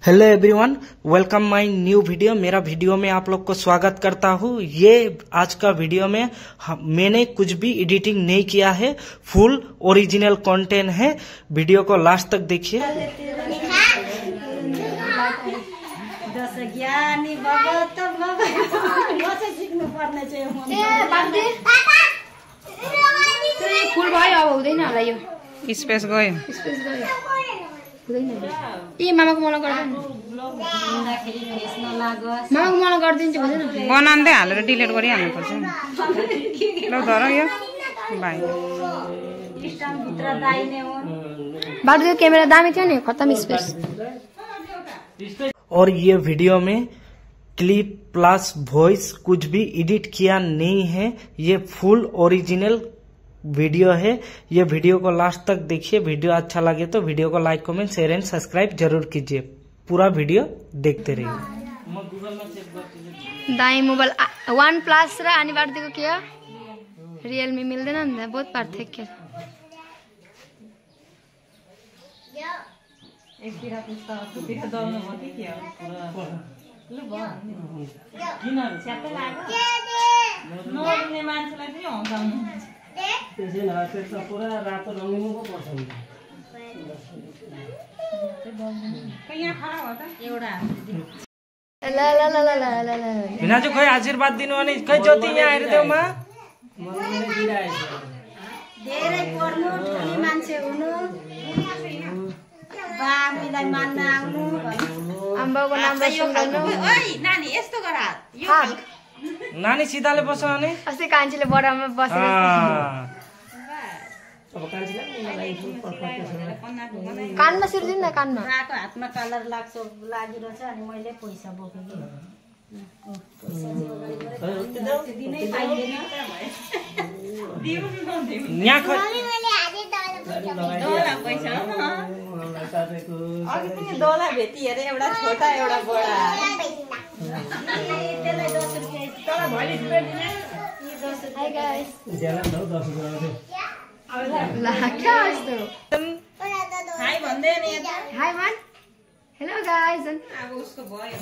Hello everyone, welcome my new video. मेरा video में आप लोग को स्वागत करता हूँ। ये आज का वीडियो में मैंने कुछ भी एडिटिंग नहीं किया है, फुल ओरिजिनल कंटेंट है। वीडियो को लास्ट तक देखिए। फुल भयो अब हुँदैन होला यो स्पेस गयो ए मामाको मलाई गरिदिन्छु हुँदैन बनाउँदै हालेर डिलिट गरिहाल्नु पर्छ। ल धर यो बाई बाटो त्यो क्यामेरा दामी थियो नि, खत्तम स्पेस। और ये वीडियो में क्लिप प्लस वॉइस कुछ भी एडिट किया नहीं है, ये फुल ओरिजिनल वीडियो है। ये वीडियो को लास्ट तक देखिए। वीडियो अच्छा लगे तो वीडियो को like comment share and subscribe जरूर कीजिए। पूरा वीडियो देखते रहिए। दाई मोबाइल OnePlus र अनि बाटोको के हो रियलमी मिल्दैन नि त, बहुत पार्थक्य छ। पूरा रात रंगीन को पर्छ भिनाजु खै आशीर्वाद दिनु अनि खै ज्योति यहाँ आएर देउमा धेरै पढ्नु, ठुली मान्छे हुनु, बाबुलाई मान्न आउनु, आम्बाको नाम सुन्नु। ओइ नानी यस्तो गर यो नानी सिधाले बस्छ अनि अस्ति कान्छीले बडामा बसेर कानमा सिर्दिन न, कानमा राको हातमा कलर लागिरहेछ अनि मैले पैसा बोकेँ कि पैसा दिनै पाइँदैन। यहाँ खै दोला भेटी हेरे एउटा छोटा एउटा बडा त्यसलाई 10 रुपैयाँ तल भोलि हाय गाइस ला क्या यस्तो हाय भन्दै नि हाय मान हेलो गाइस अब उसको भयो।